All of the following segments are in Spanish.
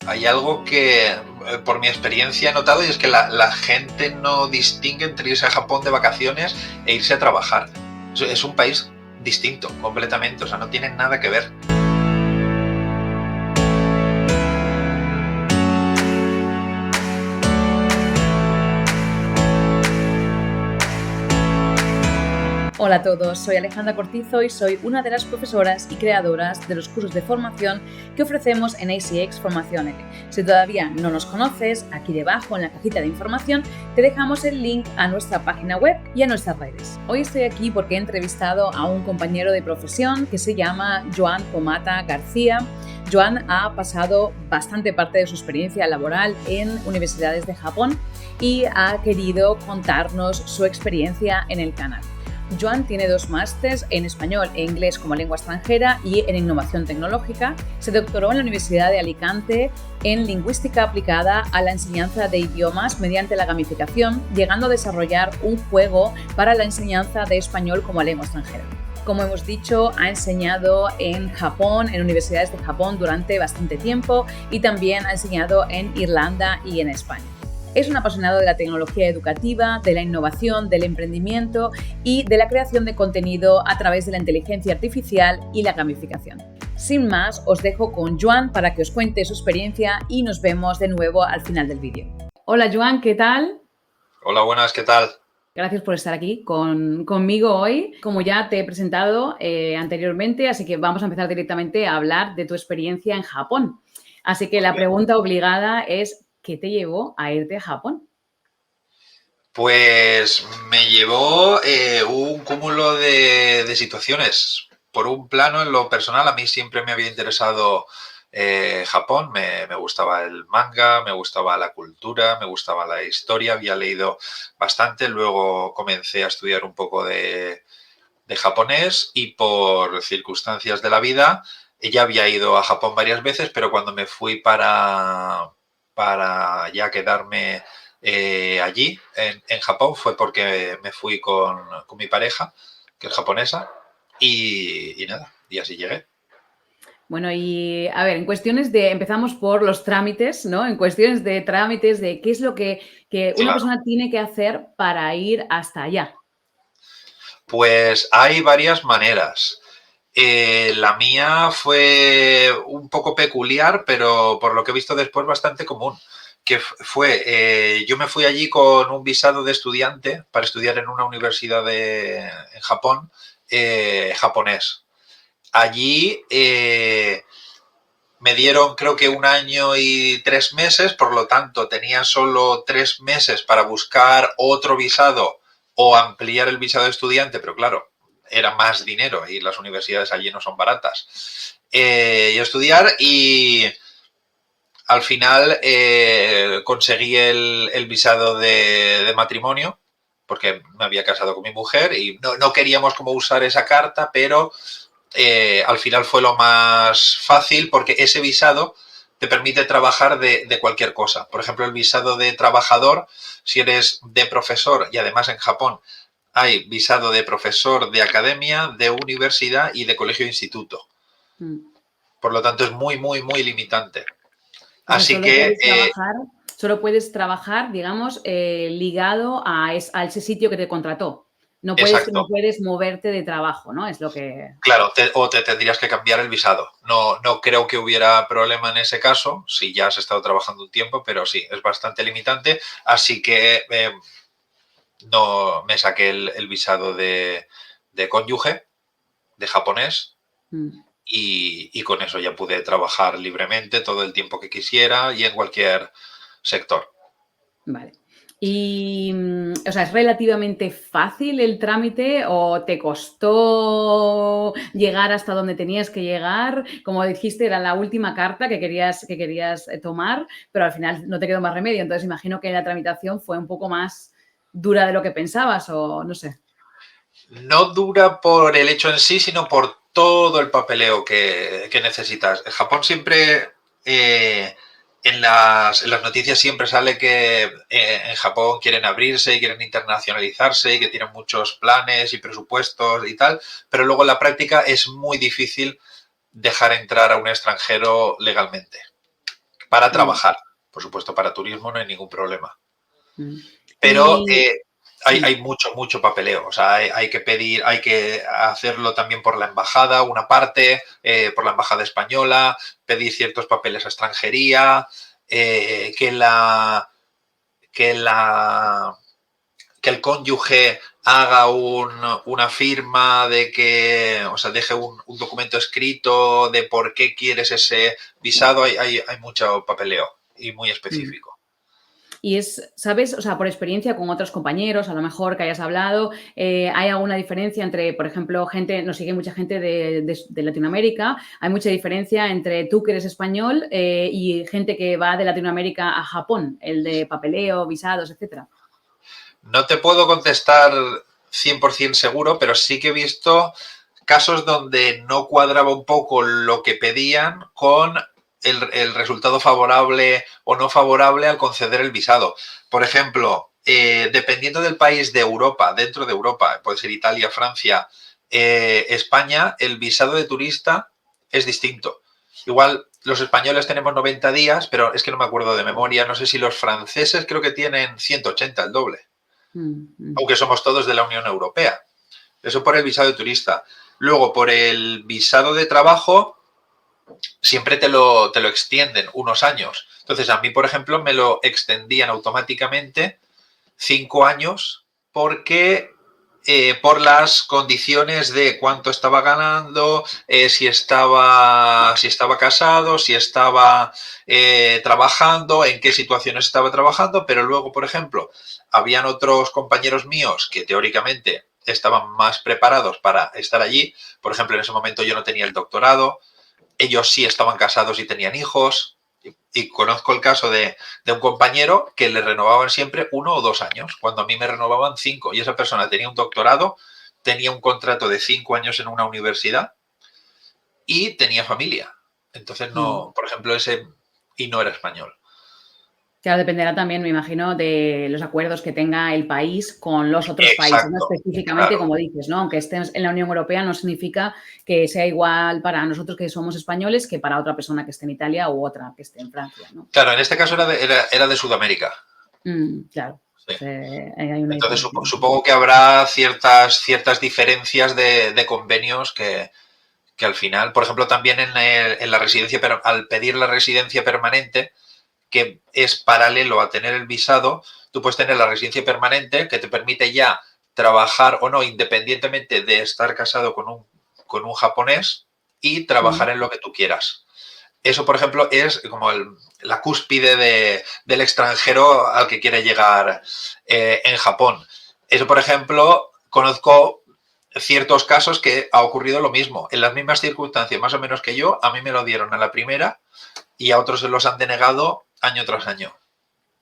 Hay algo que, por mi experiencia, he notado y es que la gente no distingue entre irse a Japón de vacaciones e irse a trabajar. Es un país distinto, completamente, o sea, no tienen nada que ver. Hola a todos, soy Alejandra Cortizo y soy una de las profesoras y creadoras de los cursos de formación que ofrecemos en ACX Formación. Si todavía no nos conoces, aquí debajo en la cajita de información te dejamos el link a nuestra página web y a nuestras redes. Hoy estoy aquí porque he entrevistado a un compañero de profesión que se llama Joan Pomata García. Joan ha pasado bastante parte de su experiencia laboral en universidades de Japón y ha querido contarnos su experiencia en el canal. Joan tiene 2 másters en español e inglés como lengua extranjera y en innovación tecnológica. Se doctoró en la Universidad de Alicante en lingüística aplicada a la enseñanza de idiomas mediante la gamificación, llegando a desarrollar un juego para la enseñanza de español como lengua extranjera. Como hemos dicho, ha enseñado en Japón, en universidades de Japón durante bastante tiempo y también ha enseñado en Irlanda y en España. Es un apasionado de la tecnología educativa, de la innovación, del emprendimiento y de la creación de contenido a través de la inteligencia artificial y la gamificación. Sin más, os dejo con Joan para que os cuente su experiencia y nos vemos de nuevo al final del vídeo. Hola Joan, ¿qué tal? Hola, buenas, ¿qué tal? Gracias por estar aquí conmigo hoy. Como ya te he presentado anteriormente, así que vamos a empezar directamente a hablar de tu experiencia en Japón. Así que la pregunta obligada es, ¿qué te llevó a irte a Japón? Pues me llevó un cúmulo de situaciones. Por un plano, en lo personal, a mí siempre me había interesado Japón. Me gustaba el manga, me gustaba la cultura, me gustaba la historia, había leído bastante. Luego comencé a estudiar un poco de japonés y por circunstancias de la vida ya había ido a Japón varias veces, pero cuando me fui para ya quedarme allí, en Japón, fue porque me fui con mi pareja, que es japonesa, y nada, y así llegué. Bueno, y a ver, en cuestiones de, empezamos por los trámites, ¿no? En cuestiones de trámites, de qué es lo que una Claro. persona tiene que hacer para ir hasta allá. Pues hay varias maneras. La mía fue un poco peculiar, pero por lo que he visto después bastante común. Que fue, yo me fui allí con un visado de estudiante para estudiar en una universidad en Japón, japonés. Allí me dieron creo que 1 año y 3 meses, por lo tanto tenía solo 3 meses para buscar otro visado o ampliar el visado de estudiante, pero claro, era más dinero y las universidades allí no son baratas. Y estudiar y al final conseguí el visado de matrimonio porque me había casado con mi mujer y no queríamos como usar esa carta, pero al final fue lo más fácil porque ese visado te permite trabajar de cualquier cosa. Por ejemplo, el visado de trabajador, si eres de profesor y además en Japón hay visado de profesor de academia, de universidad y de colegio e instituto. Mm. Por lo tanto, es muy, muy, muy limitante. O sea, Así que, solo puedes trabajar, digamos, ligado a ese sitio que te contrató. No exacto. puedes moverte de trabajo, ¿no? Es lo que... Claro, o te tendrías que cambiar el visado. No creo que hubiera problema en ese caso, si ya has estado trabajando un tiempo, pero sí, es bastante limitante. Así que no me saqué el visado de cónyuge, de japonés, Mm. y con eso ya pude trabajar libremente todo el tiempo que quisiera y en cualquier sector. Vale. Y, o sea, ¿es relativamente fácil el trámite o te costó llegar hasta donde tenías que llegar? Como dijiste, era la última carta que querías tomar, pero al final no te quedó más remedio. Entonces, imagino que la tramitación fue un poco más dura de lo que pensabas o no sé. No dura por el hecho en sí, sino por todo el papeleo que necesitas. En Japón siempre, en las noticias siempre sale que en Japón quieren abrirse y quieren internacionalizarse y que tienen muchos planes y presupuestos y tal, pero luego en la práctica es muy difícil dejar entrar a un extranjero legalmente. para Mm, trabajar. Por supuesto, para turismo no hay ningún problema. mm. Pero Y hay sí. mucho papeleo. O sea, hay que pedir, hay que hacerlo también por la embajada, una parte, por la embajada española, pedir ciertos papeles a extranjería, que que la que el cónyuge haga una firma de que, o sea, deje un documento escrito de por qué quieres ese visado, hay mucho papeleo y muy Mm. específico. Y es, ¿sabes? O sea, por experiencia con otros compañeros, a lo mejor que hayas hablado, ¿hay alguna diferencia entre, por ejemplo, gente, nos sigue mucha gente de Latinoamérica, hay mucha diferencia entre tú que eres español y gente que va de Latinoamérica a Japón, el de papeleo, visados, etcétera? No te puedo contestar 100% seguro, pero sí que he visto casos donde no cuadraba un poco lo que pedían con el resultado favorable o no favorable al conceder el visado. Por ejemplo, dependiendo del país de Europa, dentro de Europa, puede ser Italia, Francia, España, el visado de turista es distinto. Igual los españoles tenemos 90 días, pero es que no me acuerdo de memoria. No sé si los franceses creo que tienen 180, el doble, Mm, mm, aunque somos todos de la Unión Europea. Eso por el visado de turista. Luego, por el visado de trabajo, siempre te lo extienden unos años. Entonces, a mí, por ejemplo, me lo extendían automáticamente 5 años porque por las condiciones de cuánto estaba ganando, si estaba casado, si estaba trabajando, en qué situaciones estaba trabajando, pero luego, por ejemplo, habían otros compañeros míos que teóricamente estaban más preparados para estar allí. Por ejemplo, en ese momento yo no tenía el doctorado, ellos sí estaban casados y tenían hijos. Y conozco el caso de un compañero que le renovaban siempre 1 o 2 años, cuando a mí me renovaban 5. Y esa persona tenía un doctorado, tenía un contrato de 5 años en una universidad y tenía familia. Entonces, mm. no, por ejemplo, ese, y no era español. Claro, dependerá también, me imagino, de los acuerdos que tenga el país con los otros países, ¿no? Exacto, Específicamente, claro. como dices, ¿no? Aunque estés en la Unión Europea, no significa que sea igual para nosotros que somos españoles que para otra persona que esté en Italia u otra que esté en Francia, ¿no? Claro, en este caso era de Sudamérica. Claro, Sí. hay una Entonces diferencia. supongo que habrá ciertas diferencias de convenios que al final, por ejemplo, también en la residencia, pero al pedir la residencia permanente, que es paralelo a tener el visado, tú puedes tener la residencia permanente que te permite ya trabajar o no, independientemente de estar casado con un japonés y Mm, trabajar en lo que tú quieras. Eso, por ejemplo, es como la cúspide del extranjero al que quiere llegar en Japón. Eso, por ejemplo, conozco ciertos casos que ha ocurrido lo mismo. En las mismas circunstancias, más o menos que yo, a mí me lo dieron a la primera y a otros se los han denegado año tras año.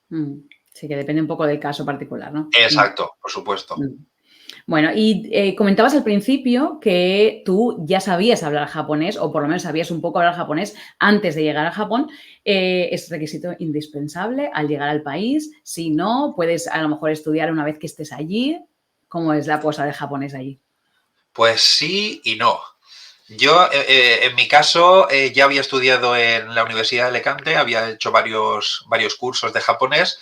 mm. Sí, que depende un poco del caso particular, ¿no? Exacto, por supuesto. Mm. Bueno, y comentabas al principio que tú ya sabías hablar japonés, o por lo menos sabías un poco hablar japonés antes de llegar a Japón. ¿Es requisito indispensable al llegar al país? Si no, puedes a lo mejor estudiar una vez que estés allí. ¿Cómo es la cosa del japonés allí? Pues sí y no. Yo, en mi caso, ya había estudiado en la Universidad de Alicante, había hecho varios cursos de japonés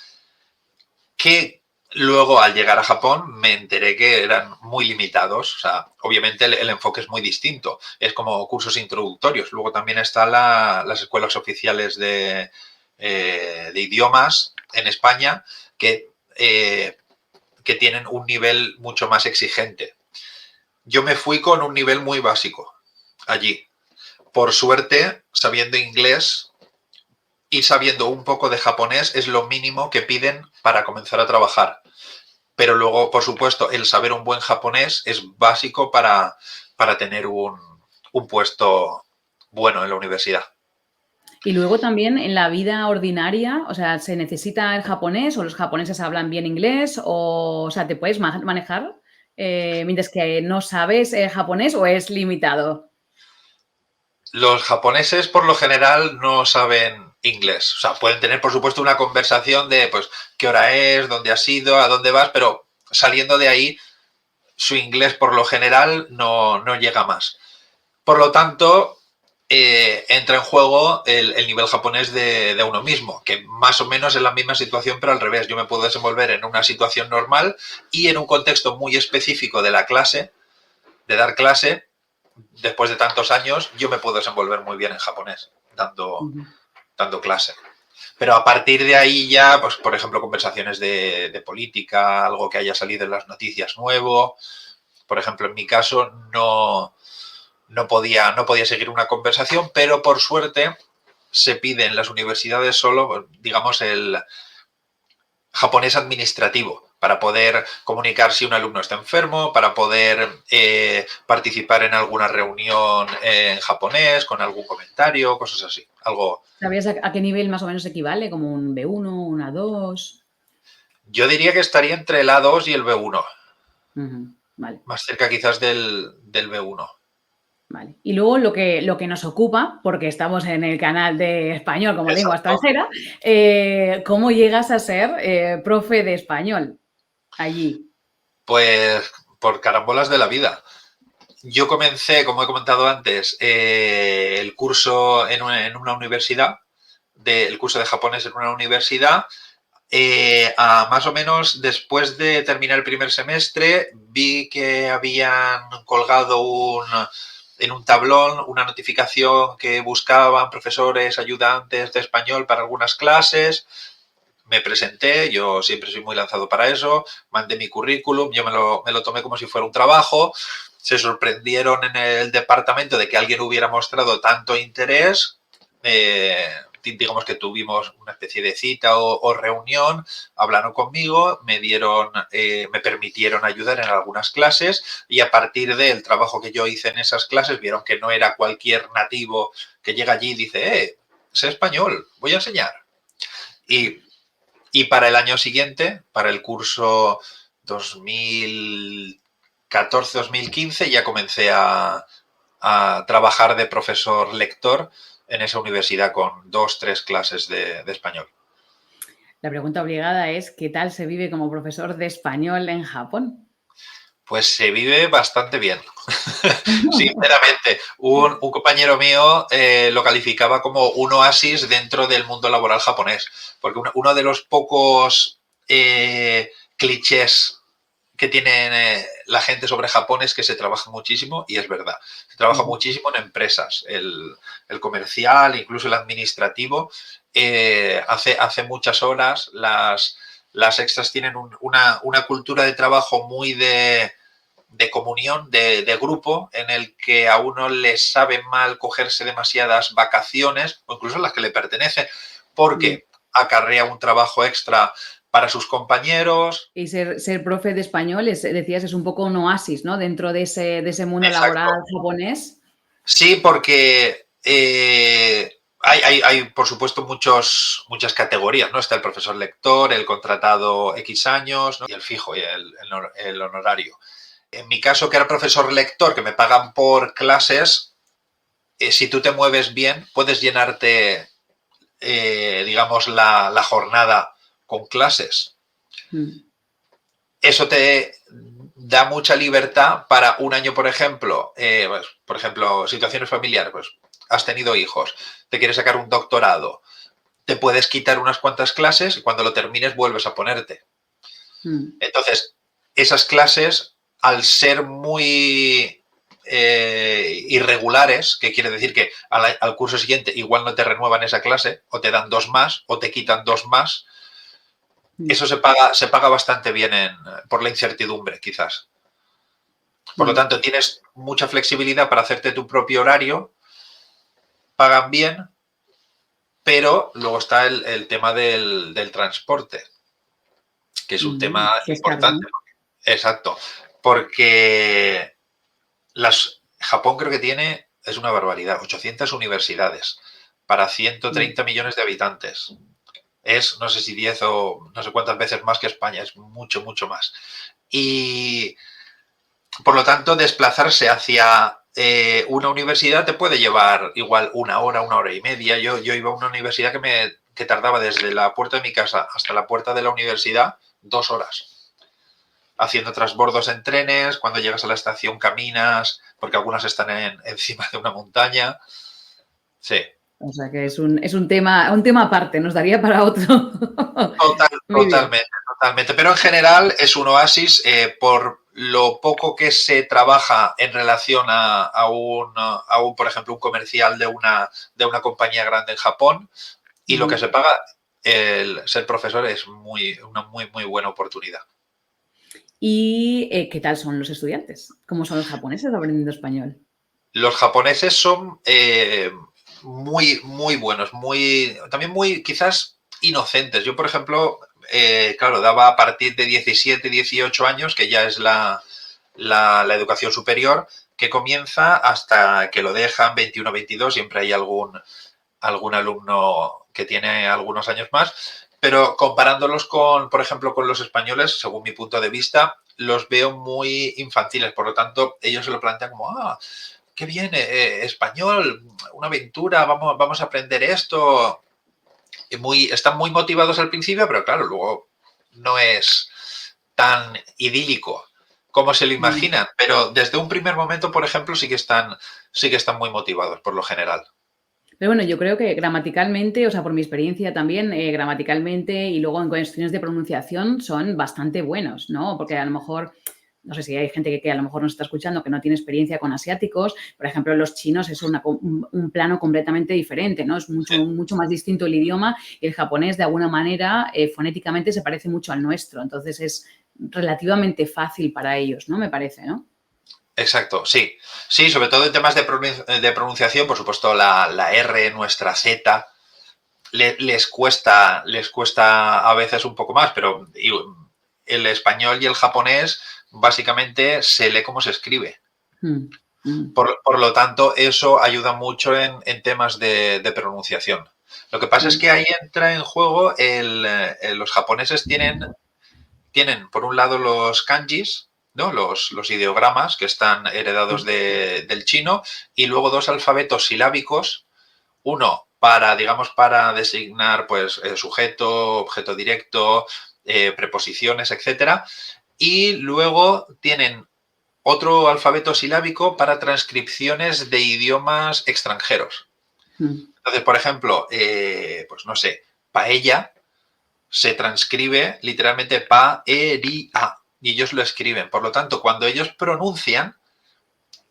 que luego al llegar a Japón me enteré que eran muy limitados. O sea, obviamente el enfoque es muy distinto. Es como cursos introductorios. Luego también están las escuelas oficiales de idiomas en España que, que tienen un nivel mucho más exigente. Yo me fui con un nivel muy básico allí. Por suerte, sabiendo inglés y sabiendo un poco de japonés es lo mínimo que piden para comenzar a trabajar. Pero luego, por supuesto, el saber un buen japonés es básico para tener un puesto bueno en la universidad. Y luego también en la vida ordinaria, o sea, ¿se necesita el japonés o los japoneses hablan bien inglés? O sea, ¿te puedes manejar mientras que no sabes japonés o es limitado? Los japoneses por lo general no saben inglés. O sea, pueden tener, por supuesto, una conversación de, pues, qué hora es, dónde has ido, a dónde vas, pero saliendo de ahí, su inglés por lo general no llega más. Por lo tanto, entra en juego el nivel japonés de uno mismo, que más o menos es la misma situación, pero al revés. Yo me puedo desenvolver en una situación normal y en un contexto muy específico de la clase, de dar clase, después de tantos años, yo me puedo desenvolver muy bien en japonés, dando clase. Pero a partir de ahí ya, pues por ejemplo, conversaciones de política, algo que haya salido en las noticias nuevo. Por ejemplo, en mi caso no podía seguir una conversación, pero por suerte se pide en las universidades solo, digamos, el japonés administrativo para poder comunicar si un alumno está enfermo, para poder participar en alguna reunión en japonés, con algún comentario, cosas así. Algo. ¿Sabías a qué nivel más o menos equivale? ¿Como un B1, un A2? Yo diría que estaría entre el A2 y el B1. Vale. Más cerca quizás del B1. Vale. Y luego lo que nos ocupa, porque estamos en el canal de español como lengua Exacto. extranjera, ¿cómo llegas a ser profe de español allí? Pues por carambolas de la vida. Yo comencé, como he comentado antes, el curso en una universidad, el curso de japonés en una universidad. Más o menos después de terminar el primer semestre, vi que habían colgado en un tablón una notificación que buscaban profesores ayudantes de español para algunas clases. Me presenté, yo siempre soy muy lanzado para eso, mandé mi currículum, yo me lo tomé como si fuera un trabajo. Se sorprendieron en el departamento de que alguien hubiera mostrado tanto interés. Digamos que tuvimos una especie de cita o reunión, hablaron conmigo, me permitieron ayudar en algunas clases y a partir del trabajo que yo hice en esas clases vieron que no era cualquier nativo que llega allí y dice, sé español, voy a enseñar. Y para el año siguiente, para el curso 2014-2015, ya comencé a trabajar de profesor lector en esa universidad con 2-3 clases de español. La pregunta obligada es, ¿qué tal se vive como profesor de español en Japón? Pues se vive bastante bien. Sinceramente, un compañero mío lo calificaba como un oasis dentro del mundo laboral japonés, porque uno de los pocos clichés que tiene la gente sobre Japón es que se trabaja muchísimo, y es verdad. Se trabaja muchísimo en empresas. El comercial, incluso el administrativo, hace muchas horas. Las extras tienen una cultura de trabajo muy de comunión, de grupo, en el que a uno le sabe mal cogerse demasiadas vacaciones, o incluso las que le pertenecen, porque acarrea un trabajo extra para sus compañeros. Y ser profe de español, decías, es un poco un oasis, ¿no? Dentro de ese mundo Exacto. laboral japonés. Sí, porque hay, por supuesto, muchas categorías, ¿no? Está el profesor lector, el contratado X años, ¿no? Y el fijo, y el honorario. En mi caso, que era profesor lector, que me pagan por clases, si tú te mueves bien, puedes llenarte, digamos, la jornada con clases. Eso te da mucha libertad para un año, por ejemplo, pues, por ejemplo, situaciones familiares, pues has tenido hijos, te quieres sacar un doctorado, te puedes quitar unas cuantas clases y cuando lo termines vuelves a ponerte. Entonces, esas clases, al ser muy irregulares, que quiere decir que al curso siguiente igual no te renuevan esa clase, o te dan 2 más, o te quitan 2 más, eso se paga bastante bien por la incertidumbre, quizás. Por lo tanto, tienes mucha flexibilidad para hacerte tu propio horario, pagan bien, pero luego está el tema del transporte, que es un tema Que es caro, ¿no? importante. Exacto, porque Japón creo que tiene, es una barbaridad, 800 universidades para 130 millones de habitantes. Es, no sé si 10 o no sé cuántas veces más que España, es mucho, mucho más. Y por lo tanto, desplazarse hacia una universidad te puede llevar igual una hora y media. Yo iba a una universidad que tardaba desde la puerta de mi casa hasta la puerta de la universidad 2 horas. Haciendo transbordos en trenes, cuando llegas a la estación caminas, porque algunas están encima de una montaña. sí. O sea que es un tema aparte, nos daría para otro. Muy bien. Totalmente, totalmente. Pero en general es un oasis por lo poco que se trabaja en relación a un, por ejemplo, un comercial de una compañía grande en Japón y lo que se paga, el ser profesor es una muy, muy buena oportunidad. ¿Y qué tal son los estudiantes? ¿Cómo son los japoneses aprendiendo español? Los japoneses son muy, muy buenos, también muy quizás inocentes. Yo, por ejemplo, claro, daba a partir de 17, 18 años, que ya es la educación superior, que comienza hasta que lo dejan 21, 22, siempre hay algún alumno que tiene algunos años más, pero comparándolos con, por ejemplo, con los españoles, según mi punto de vista, los veo muy infantiles, por lo tanto, ellos se lo plantean como, qué bien, español, una aventura, vamos a aprender esto. Están muy motivados al principio, pero claro, luego no es tan idílico como se lo Mm. imaginan. Pero desde un primer momento, por ejemplo, sí que están muy motivados, por lo general. Pero bueno, yo creo que gramaticalmente, o sea, por mi experiencia también, gramaticalmente y luego en cuestiones de pronunciación son bastante buenos, ¿no? Porque a lo mejor, no sé si hay gente que a lo mejor nos está escuchando que no tiene experiencia con asiáticos, por ejemplo, los chinos es un plano completamente diferente, ¿no? Es mucho, Sí. mucho más distinto el idioma y el japonés de alguna manera fonéticamente se parece mucho al nuestro, entonces es relativamente fácil para ellos, ¿no? Me parece, ¿no? Exacto, sí. Sí, sobre todo en temas de pronunciación, por supuesto, la R, nuestra Z, les cuesta a veces un poco más, pero el español y el japonés básicamente se lee como se escribe. Mm, mm, Por lo tanto, eso ayuda mucho en temas de pronunciación. Lo que pasa es mm, que ahí entra en juego los japoneses tienen, por un lado, los kanjis, ¿no? Los ideogramas que están heredados del chino, y luego dos alfabetos silábicos, uno para, digamos, para designar pues sujeto, objeto directo, preposiciones, etcétera, y luego tienen otro alfabeto silábico para transcripciones de idiomas extranjeros. mm, Entonces, por ejemplo, pues no sé, paella se transcribe literalmente pa-e-ri-a y ellos lo escriben. Por lo tanto, cuando ellos pronuncian,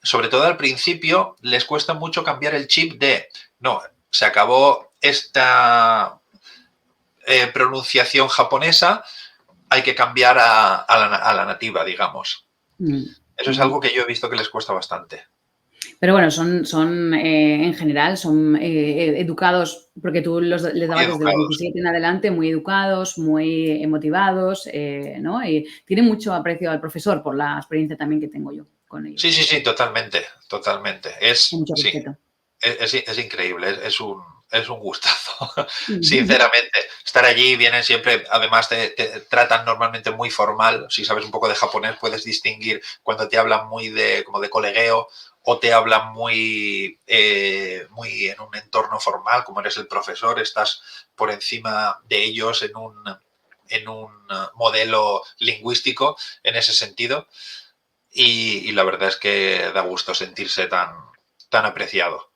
sobre todo al principio, les cuesta mucho cambiar el chip de, no, se acabó esta pronunciación japonesa, hay que cambiar a la nativa, digamos. mm, Eso es mm. algo que yo he visto que les cuesta bastante. Pero bueno, son en general, son educados, porque tú les Muy dabas desde los educados. 17 en adelante, muy educados, muy motivados, ¿no? Y tiene mucho aprecio al profesor por la experiencia también que tengo yo con Sí, ellos. sí, sí, totalmente, totalmente. Con mucho Sí, respeto. es increíble, es un gustazo, sinceramente. Estar allí, vienen siempre, además te tratan normalmente muy formal. Si sabes un poco de japonés, puedes distinguir cuando te hablan como de colegueo o te hablan muy en un entorno formal, como eres el profesor, estás por encima de ellos en un modelo lingüístico en ese sentido. Y la verdad es que da gusto sentirse tan apreciado.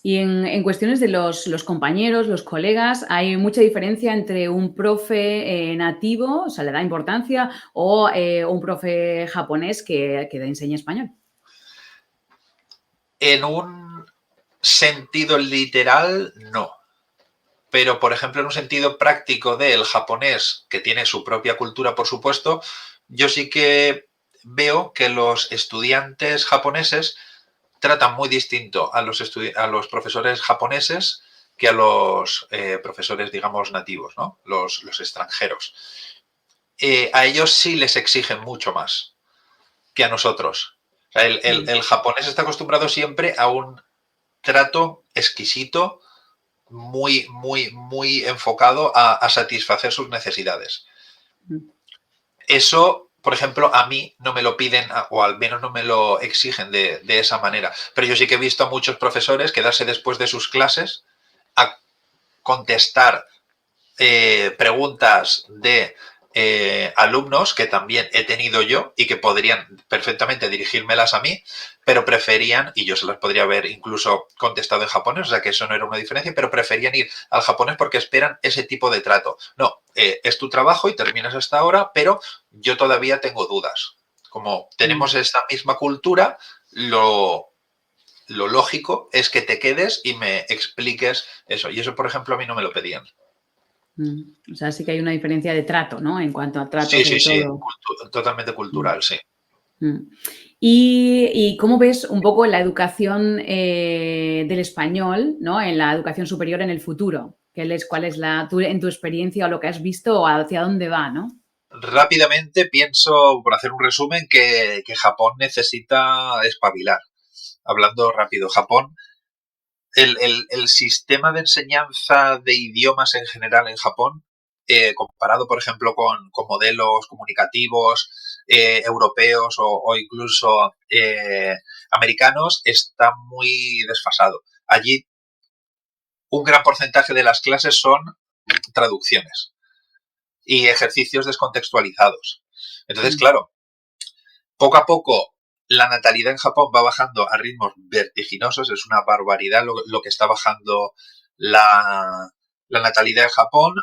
Y en cuestiones de los compañeros, los colegas, ¿hay mucha diferencia entre un profe nativo, o sea, le da importancia, o un profe japonés que enseña español? En un sentido literal, no. Pero, por ejemplo, en un sentido práctico del japonés, que tiene su propia cultura, por supuesto, yo sí que veo que los estudiantes japoneses tratan muy distinto a los profesores japoneses que a los profesores, digamos, nativos, ¿no? Los extranjeros. A ellos sí les exigen mucho más que a nosotros. O sea, Mm, el japonés está acostumbrado siempre a un trato exquisito, muy, muy, muy enfocado a satisfacer sus necesidades. mm, Eso, por ejemplo, a mí no me lo piden o al menos no me lo exigen de esa manera. Pero yo sí que he visto a muchos profesores quedarse después de sus clases a contestar preguntas de alumnos que también he tenido yo y que podrían perfectamente dirigírmelas a mí, pero preferían, y yo se las podría haber incluso contestado en japonés, o sea que eso no era una diferencia, pero preferían ir al japonés porque esperan ese tipo de trato. No, es tu trabajo y terminas hasta ahora, pero yo todavía tengo dudas. Como Mm, tenemos esta misma cultura, lo lógico es que te quedes y me expliques eso. Y eso, por ejemplo, a mí no me lo pedían. O sea, sí que hay una diferencia de trato, ¿no? En cuanto a trato, Sí, sobre sí, sí, todo. totalmente Mm, cultural, sí. mm. ¿Y cómo ves un poco la educación del español, ¿no? En la educación superior en el futuro? ¿Cuál es tú, en tu experiencia o lo que has visto o hacia dónde va, ¿no? Rápidamente pienso, por hacer un resumen, que Japón necesita espabilar. Hablando rápido, Japón, el sistema de enseñanza de idiomas en general en Japón, comparado, por ejemplo, con modelos comunicativos europeos o incluso americanos, está muy desfasado. Allí un gran porcentaje de las clases son traducciones y ejercicios descontextualizados. Entonces, Mm, claro, poco a poco la natalidad en Japón va bajando a ritmos vertiginosos, es una barbaridad lo que está bajando la natalidad en Japón.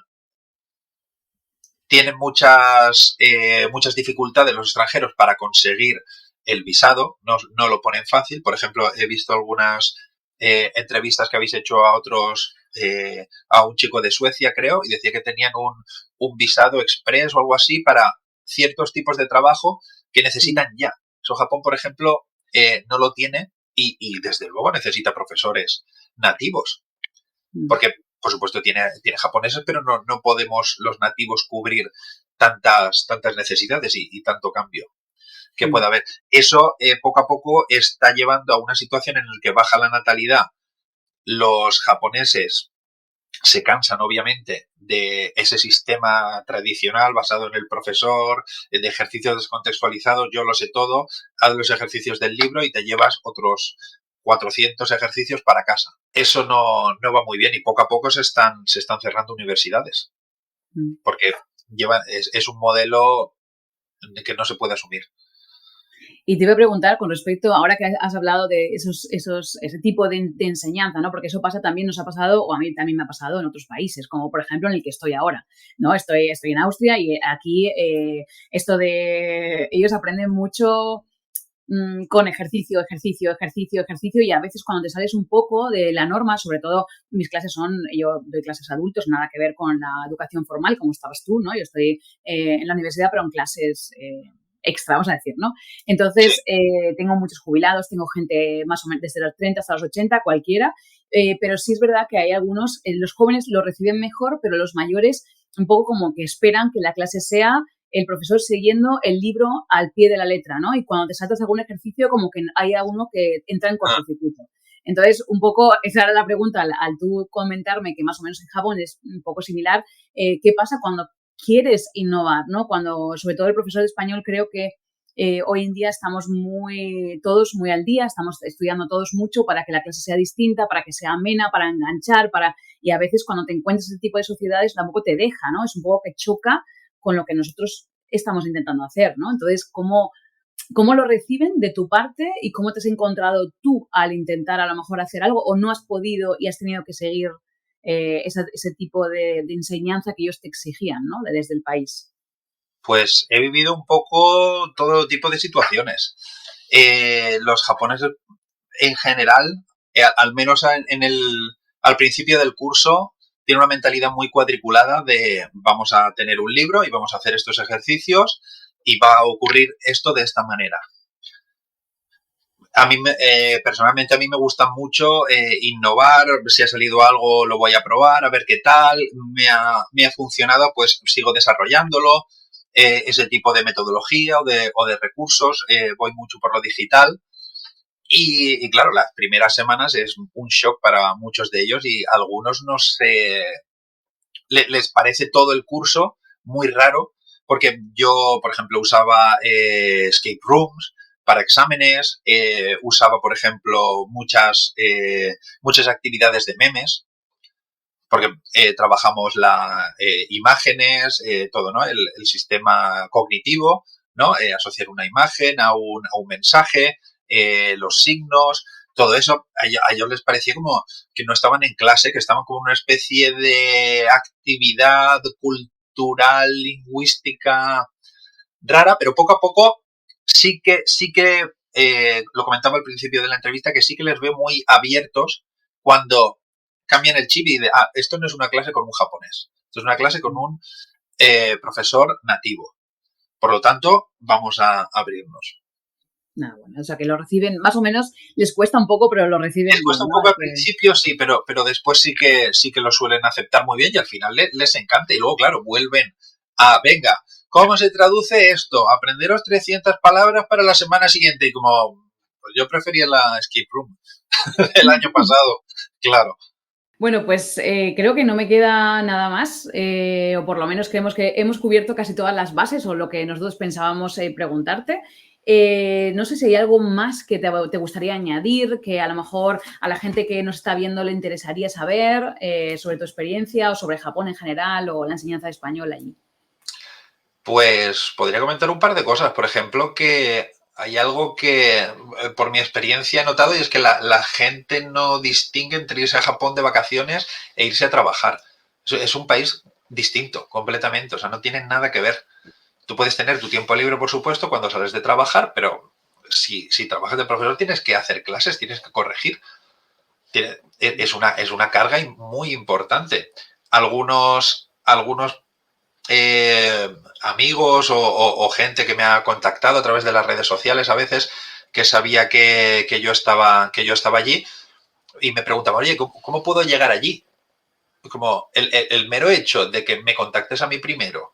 Tienen muchas dificultades los extranjeros para conseguir el visado, no lo ponen fácil. Por ejemplo, he visto algunas entrevistas que habéis hecho a un chico de Suecia, creo, y decía que tenían un visado express o algo así para ciertos tipos de trabajo que mm, necesitan ya. Eso Japón, por ejemplo, no lo tiene y desde luego necesita profesores nativos mm, porque por supuesto tiene japoneses, pero no podemos los nativos cubrir tantas necesidades y tanto cambio que mm. pueda haber. Eso poco a poco está llevando a una situación en la que baja la natalidad. Los japoneses se cansan, obviamente, de ese sistema tradicional basado en el profesor, de ejercicios descontextualizados, yo lo sé todo, haz los ejercicios del libro y te llevas otros 400 ejercicios para casa. Eso no va muy bien y poco a poco se están cerrando universidades, Mm. porque es un modelo que no se puede asumir. Y te iba a preguntar con respecto, ahora que has hablado de ese tipo de enseñanza, ¿no? Porque eso pasa también, nos ha pasado, o a mí también me ha pasado en otros países, como por ejemplo en el que estoy ahora, ¿no? Estoy en Austria y aquí esto de, ellos aprenden mucho con ejercicio, ejercicio, ejercicio, ejercicio y a veces cuando te sales un poco de la norma, sobre todo mis clases yo doy clases a adultos, nada que ver con la educación formal, como estabas tú, ¿no? Yo estoy en la universidad, pero en clases extra, vamos a decir, ¿no? Sí. Entonces, tengo muchos jubilados, tengo gente más o menos desde los 30 hasta los 80, cualquiera, pero sí es verdad que hay algunos, los jóvenes lo reciben mejor, pero los mayores un poco como que esperan que la clase sea el profesor siguiendo el libro al pie de la letra, ¿no? Y cuando te saltas algún ejercicio, como que hay uno que entra en Ah, cortocircuito. Entonces, un poco, esa era la pregunta, al tú comentarme que más o menos en Japón es un poco similar, ¿qué pasa cuando quieres innovar, ¿no? Cuando, sobre todo el profesor de español, creo que hoy en día estamos todos muy al día, estamos estudiando todos mucho para que la clase sea distinta, para que sea amena, para enganchar, y a veces cuando te encuentras ese tipo de sociedades tampoco te deja, ¿no? Es un poco que choca con lo que nosotros estamos intentando hacer, ¿no? Entonces, ¿cómo lo reciben de tu parte y cómo te has encontrado tú al intentar a lo mejor hacer algo o no has podido y has tenido que seguir ese tipo de enseñanza que ellos te exigían, ¿no? Desde el país. pues he vivido un poco todo tipo de situaciones. Los japoneses en general, al menos al principio del curso, tiene una mentalidad muy cuadriculada de vamos a tener un libro y vamos a hacer estos ejercicios y va a ocurrir esto de esta manera. Personalmente a mí me gusta mucho innovar, si ha salido algo lo voy a probar, a ver qué tal, me ha funcionado, pues sigo desarrollándolo, ese tipo de metodología o de recursos, voy mucho por lo digital y claro, las primeras semanas es un shock para muchos de ellos y a algunos no sé, les parece todo el curso muy raro porque yo, por ejemplo, usaba escape rooms para exámenes, usaba, por ejemplo, muchas actividades de memes porque trabajamos imágenes, todo, ¿no? El sistema cognitivo, ¿no? Asociar una imagen a un mensaje, los signos, todo eso, a ellos les parecía como que no estaban en clase, que estaban como una especie de actividad cultural, lingüística rara, pero poco a poco sí que lo comentaba al principio de la entrevista, que sí que les veo muy abiertos cuando cambian el chip y de, esto no es una clase con un japonés, esto es una clase con un profesor nativo. Por lo tanto, vamos a abrirnos. Nada, bueno, o sea que lo reciben, más o menos les cuesta un poco, pero lo reciben Les bien, cuesta un ¿no? poco al principio, sí, pero después sí que lo suelen aceptar muy bien y al final les encanta. Y luego, claro, vuelven a, venga, ¿cómo se traduce esto? Aprenderos 300 palabras para la semana siguiente. Y como, pues yo prefería la escape room el año pasado, claro. Bueno, pues creo que no me queda nada más, o por lo menos creemos que hemos cubierto casi todas las bases o lo que nosotros pensábamos preguntarte. No sé si hay algo más que te gustaría añadir, que a lo mejor a la gente que nos está viendo le interesaría saber sobre tu experiencia o sobre Japón en general o la enseñanza de español allí. Pues podría comentar un par de cosas. Por ejemplo, que hay algo que por mi experiencia he notado y es que la gente no distingue entre irse a Japón de vacaciones e irse a trabajar. Es un país distinto completamente, o sea, no tienen nada que ver. Tú puedes tener tu tiempo libre, por supuesto, cuando sales de trabajar, pero si trabajas de profesor tienes que hacer clases, tienes que corregir. Es una carga muy importante. Algunos amigos o gente que me ha contactado a través de las redes sociales a veces que sabía que yo estaba allí y me preguntaba, oye, ¿cómo puedo llegar allí? Como el mero hecho de que me contactes a mí primero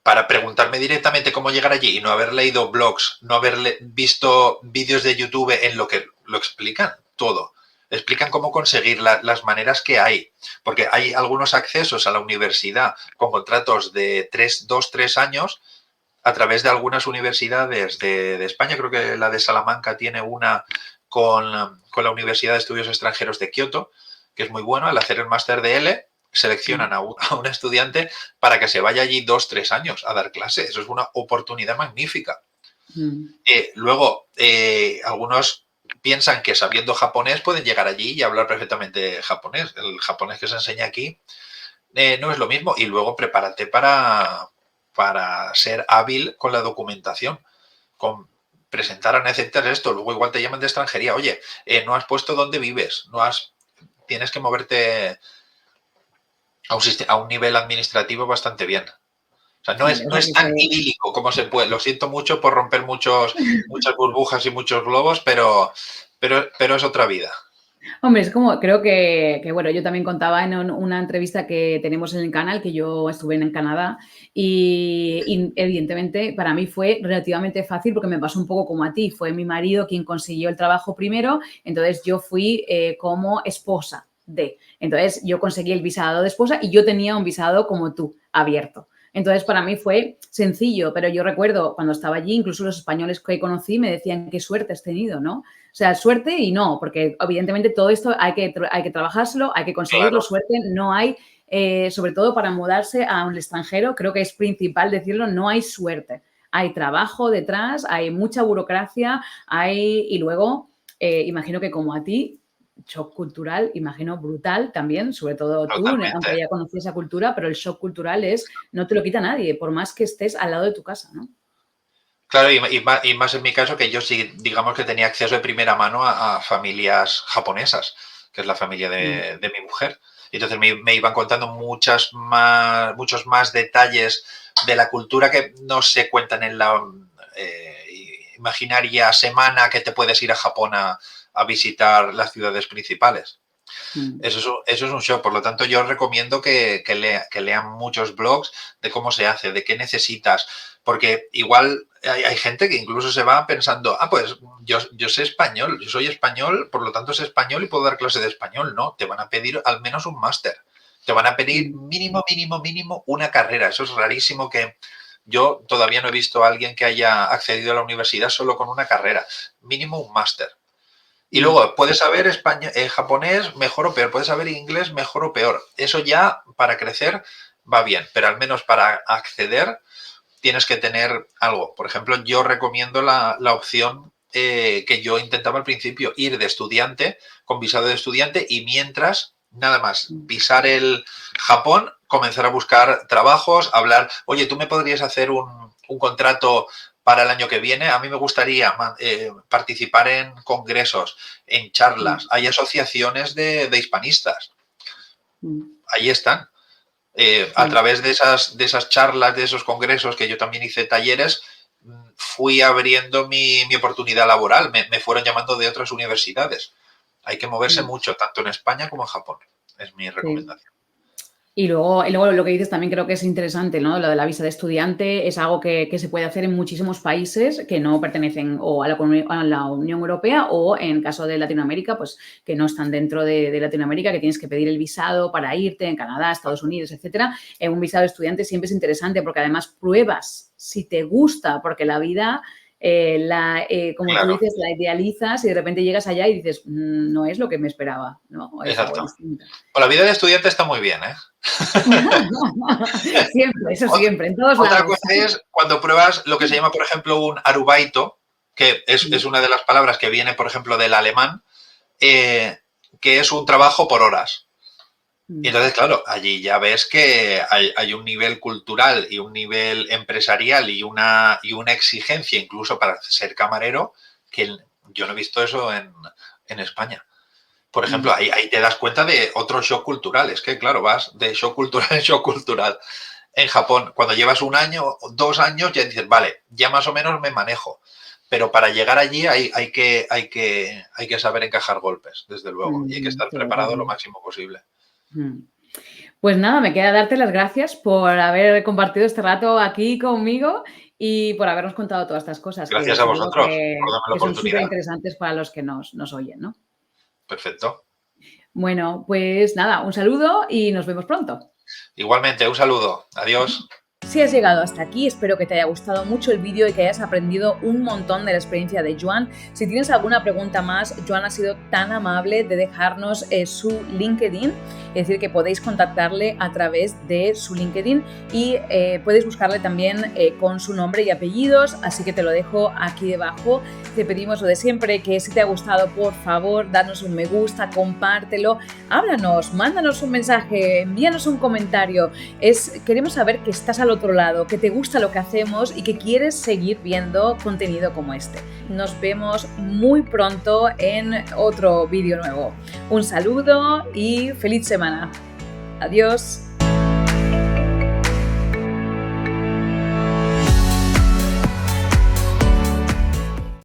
para preguntarme directamente cómo llegar allí y no haber leído blogs, no haber visto vídeos de YouTube en lo que lo explican todo. Explican cómo conseguir las maneras que hay, porque hay algunos accesos a la universidad con contratos de 3 años a través de algunas universidades de España. Creo que la de Salamanca tiene una con la Universidad de Estudios Extranjeros de Kioto, que es muy bueno. Al hacer el máster de L, seleccionan a un estudiante para que se vaya allí 2, 3 años a dar clase. Eso es una oportunidad magnífica. Mm. Luego, algunos piensan que sabiendo japonés pueden llegar allí y hablar perfectamente japonés. El japonés que se enseña aquí no es lo mismo. Y luego prepárate para ser hábil con la documentación, con presentar a necesitar esto. Luego igual te llaman de extranjería. Oye, no has puesto dónde vives, tienes que moverte a un nivel administrativo bastante bien. O sea, no Vale, es, o no sea es que tan idílico como se puede. Lo siento mucho por romper muchas burbujas y muchos globos, pero es otra vida. Hombre, es como, creo bueno, yo también contaba en una entrevista que tenemos en el canal, que yo estuve en Canadá y evidentemente para mí fue relativamente fácil porque me pasó un poco como a ti, fue mi marido quien consiguió el trabajo primero, entonces yo fui como esposa de, entonces yo conseguí el visado de esposa y yo tenía un visado como tú, abierto. Entonces, para mí fue sencillo, pero yo recuerdo cuando estaba allí, incluso los españoles que conocí me decían qué suerte has tenido, ¿no? O sea, suerte y no, porque evidentemente todo esto hay que trabajárselo, hay que conseguirlo, Claro, suerte no hay, sobre todo para mudarse a un extranjero, creo que es principal decirlo, no hay suerte. Hay trabajo detrás, hay mucha burocracia, y luego, imagino que como a ti, shock cultural, imagino brutal también, sobre todo tú, aunque totalmente. ya conocías esa cultura, pero el shock cultural no te lo quita nadie, por más que estés al lado de tu casa, ¿no? Claro, y más en mi caso que yo sí, digamos que tenía acceso de primera mano a familias japonesas, que es la familia Mm, de mi mujer. Y entonces me iban contando muchos más detalles de la cultura que no se cuentan en la imaginaria semana que te puedes ir a Japón a visitar las ciudades principales. mm. Eso es un shock. Por lo tanto, yo recomiendo que lean muchos blogs de cómo se hace, de qué necesitas. Porque igual hay gente que incluso se va pensando, pues yo sé español, yo soy español, por lo tanto sé español y puedo dar clase de español. No, te van a pedir al menos un máster. Te van a pedir Mm. mínimo, mínimo, mínimo una carrera. Eso es rarísimo que yo todavía no he visto a alguien que haya accedido a la universidad solo con una carrera. Mínimo un máster. Y luego puedes saber japonés mejor o peor, puedes saber inglés mejor o peor. Eso ya para crecer va bien, pero al menos para acceder tienes que tener algo. Por ejemplo, yo recomiendo la opción que yo intentaba al principio, ir de estudiante, con visado de estudiante, y mientras, nada más, pisar el Japón, comenzar a buscar trabajos, hablar, oye, ¿tú me podrías hacer un contrato para el año que viene? A mí me gustaría participar en congresos, en charlas. Hay asociaciones de hispanistas. Ahí están. A través de esas charlas, de esos congresos, que yo también hice talleres, fui abriendo mi oportunidad laboral. Me fueron llamando de otras universidades. Hay que moverse mucho, tanto en España como en Japón. Es mi recomendación. Y luego lo que dices también creo que es interesante, ¿no? Lo de la visa de estudiante es algo que se puede hacer en muchísimos países que no pertenecen o a la Unión Europea, o en caso de Latinoamérica, pues que no están dentro de Latinoamérica, que tienes que pedir el visado para irte en Canadá, Estados Unidos, etcétera. Un visado de estudiante siempre es interesante porque además pruebas si te gusta, porque la vida... como claro. tú dices, la idealizas y de repente llegas allá y dices, no es lo que me esperaba, ¿no? O es algo distinto. Pues la vida de estudiante está muy bien, ¿eh? Siempre, eso siempre, en todos lados. Otra cosa es cuando pruebas lo que se llama, por ejemplo, un arubaito, que es una de las palabras que viene, por ejemplo, del alemán, que es un trabajo por horas. Y entonces, claro, allí ya ves que hay un nivel cultural y un nivel empresarial y una exigencia incluso para ser camarero que yo no he visto eso en España. Por ejemplo, ahí te das cuenta de otro shock cultural. Es que, claro, vas de shock cultural en shock cultural. En Japón, cuando llevas 1 año o 2 años, ya dices, vale, ya más o menos me manejo. Pero para llegar allí hay que saber encajar golpes, desde luego. Y hay que estar preparado lo máximo posible. Pues nada, me queda darte las gracias por haber compartido este rato aquí conmigo y por habernos contado todas estas cosas. Gracias a vosotros por darme la que son oportunidad. súper interesantes para los que nos oyen, ¿no? Perfecto. Bueno, pues nada, un saludo y nos vemos pronto. Igualmente, un saludo. Adiós. Si has llegado hasta aquí, espero que te haya gustado mucho el vídeo y que hayas aprendido un montón de la experiencia de Joan. Si tienes alguna pregunta más, Joan ha sido tan amable de dejarnos su LinkedIn, es decir, que podéis contactarle a través de su LinkedIn y podéis buscarle también con su nombre y apellidos, así que te lo dejo aquí debajo. Te pedimos lo de siempre, que si te ha gustado, por favor, danos un me gusta, compártelo, háblanos, mándanos un mensaje, envíanos un comentario. Queremos saber que estás al otro lado, que te gusta lo que hacemos y que quieres seguir viendo contenido como este. Nos vemos muy pronto en otro vídeo nuevo. Un saludo y feliz semana. Adiós.